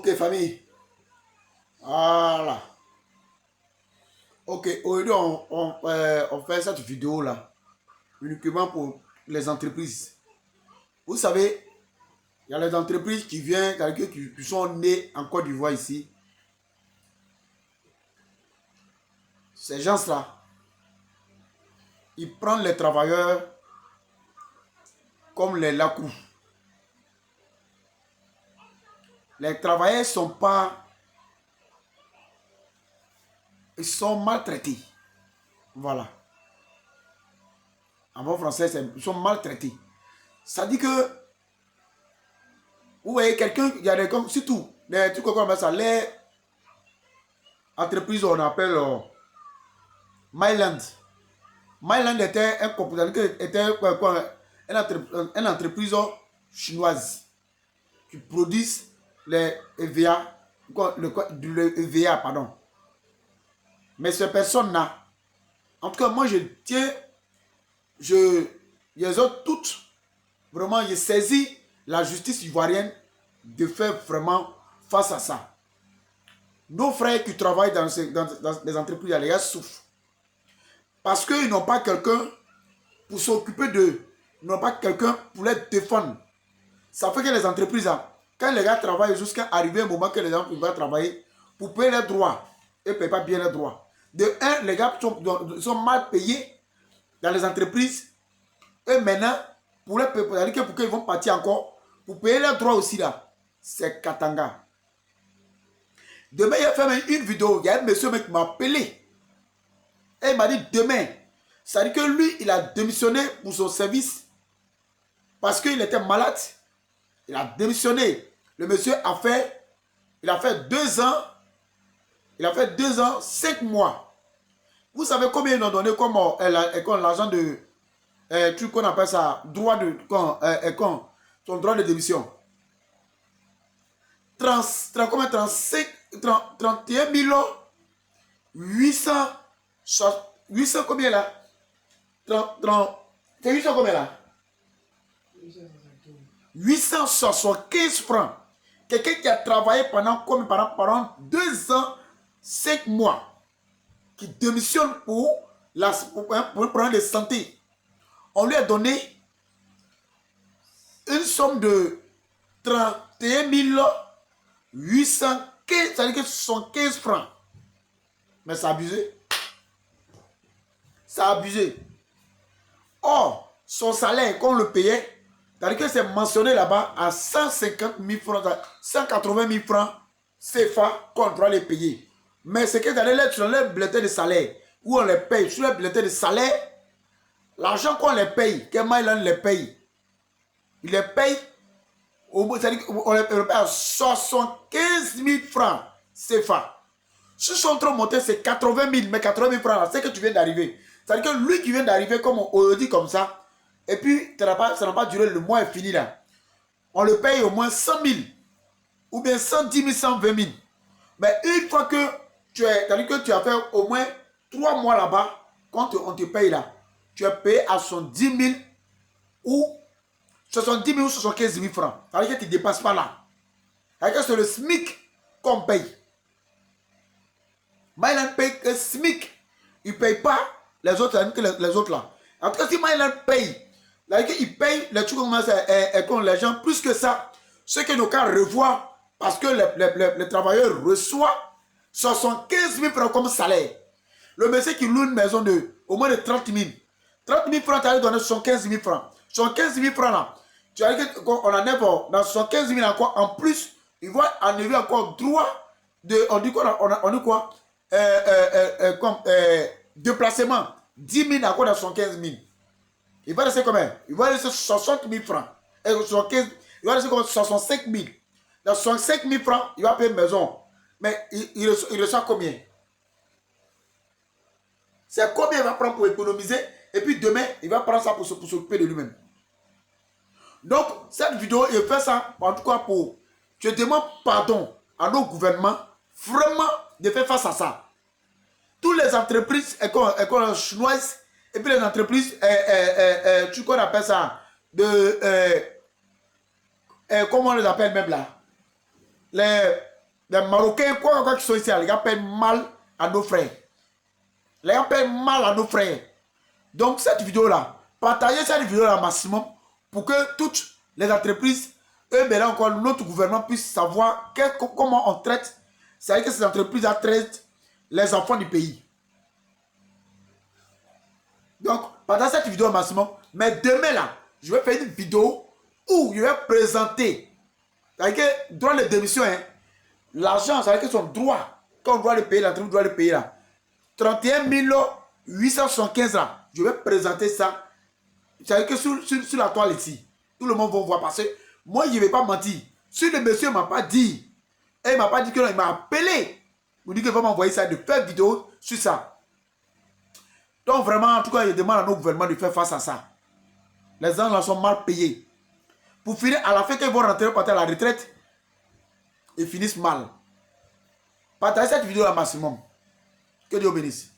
Ok, famille. Voilà. Ok, aujourd'hui, on fait cette vidéo-là uniquement pour les entreprises. Vous savez, il y a les entreprises qui viennent, qui sont nées en Côte d'Ivoire ici. Ces gens-là, ils prennent les travailleurs comme les lacrous. Les travailleurs ils sont maltraités. Voilà. En bon français, ils sont maltraités. Ça dit que, vous voyez, quelqu'un, il y a des comme, surtout, les trucs comme ça, les entreprises, on appelle Myland. Myland était une entreprise chinoise qui produit les EVA, le EVA, pardon. Mais ces personnes-là, en tout cas, moi, les autres toutes, vraiment, j'ai saisi la justice ivoirienne de faire vraiment face à ça. Nos frères qui travaillent dans les entreprises, les gars souffrent. Parce qu'ils n'ont pas quelqu'un pour s'occuper d'eux. Ils n'ont pas quelqu'un pour les défendre. Ça fait que les entreprises, quand les gars travaillent jusqu'à arriver un moment que les gens vont travailler pour payer leurs droits, ils ne payent pas bien leurs droits. De un, les gars sont mal payés dans les entreprises. Et maintenant, pour qu'ils vont partir encore, pour payer leurs droits aussi là, c'est Katanga. Demain, il a fait une vidéo, il y a un monsieur qui m'a appelé. Et il m'a dit demain, ça dit que lui, il a démissionné pour son service parce qu'il était malade. Il a démissionné. Le monsieur il a fait 2 ans, 5 mois. Vous savez combien ils ont donné comme l'argent de, truc qu'on appelle ça, droit de, son droit de démission. 31 800, 800 combien là? C'est 800 combien là? 875 francs. Quelqu'un qui a travaillé pendant 2 ans, 5 mois, qui démissionne pour un problème de santé. On lui a donné une somme de 31 815, ça veut dire que 75 francs. Mais c'est abusé. C'est abusé. Or, son salaire, qu'on le payait, c'est-à-dire que c'est mentionné là-bas à 150 000 francs, 180 000 francs CFA qu'on doit les payer. Mais c'est que dans sur le bulletin de salaire, où on les paye, sur le bulletin de salaire, l'argent qu'on les paye, que Myland les paye, il les paye, c'est-à-dire qu'on les paye à 75 000 francs CFA. Si son trop monté, c'est 80 000, mais 80 000 francs, c'est que tu viens d'arriver. C'est-à-dire que lui qui vient d'arriver, comme on le dit comme ça, et puis ça n'a pas duré, le mois est fini là. On le paye au moins 100 000, ou bien 110 000, 120 000. Mais une fois que tu as fait au moins 3 mois là-bas, quand on te paye là, tu es payé à 70 000 ou 70 000 ou 75 000 francs. C'est-à-dire que tu ne dépasses pas là. C'est-à-dire que c'est le SMIC qu'on paye. Myland paye que SMIC. Il ne paye pas les autres là. En tout cas, si Myland paye, il paye les trucs comme les gens plus que ça. Ce que nos cas revoient, parce que les travailleurs reçoivent 75 000 francs comme salaire. Le monsieur qui loue une maison de au moins de 30 000. 30 000 francs, tu as donné 75 000 francs. 75 000 francs là, tu as dit qu'on enlève dans 75 000 encore, en plus, il va enlever encore droit de, on dit quoi, déplacement, 10 000 encore dans 75 000. Il va laisser combien? Il va laisser 60 000 francs. Et 75, il va laisser comme 65 000. Dans 65 000 francs, il va payer une maison. Mais il reçoit combien? C'est combien il va prendre pour économiser? Et puis demain, il va prendre ça pour s'occuper de lui-même. Donc, cette vidéo, il fait ça, en tout cas pour... Je demande pardon à nos gouvernements, vraiment, de faire face à ça. Toutes les entreprises écoles chinoises, et puis les entreprises, tu qu'on appelle ça, comment on les appelle même là? Les Marocains, quoi qu'ils soient ici, les gars payent mal à nos frères. Les gars payent mal à nos frères. Donc, cette vidéo-là, partagez cette vidéo-là maximum pour que toutes les entreprises, eux, mais là encore, notre gouvernement puisse savoir comment on traite. C'est-à-dire que ces entreprises-là traitent les enfants du pays. Donc, partagez cette vidéo maximum. Mais demain, là, je vais faire une vidéo où je vais présenter. C'est-à-dire que, droit de démission, hein, l'argent, c'est-à-dire que son droit, quand on doit le payer, l'entreprise doit le payer là. 31 875 là, je vais présenter ça. C'est-à-dire que sur la toile ici, tout le monde va voir parce que moi, je ne vais pas mentir. Si le monsieur ne m'a pas dit, et il ne m'a pas dit que non, il m'a appelé, il dit qu'il va m'envoyer ça, de faire vidéo sur ça. Donc vraiment, en tout cas, je demande à nos gouvernements de faire face à ça. Les gens là sont mal payés. Pour finir, à la fin, qu'ils vont rentrer à la retraite, ils finissent mal. Partagez cette vidéo au maximum. Que Dieu bénisse.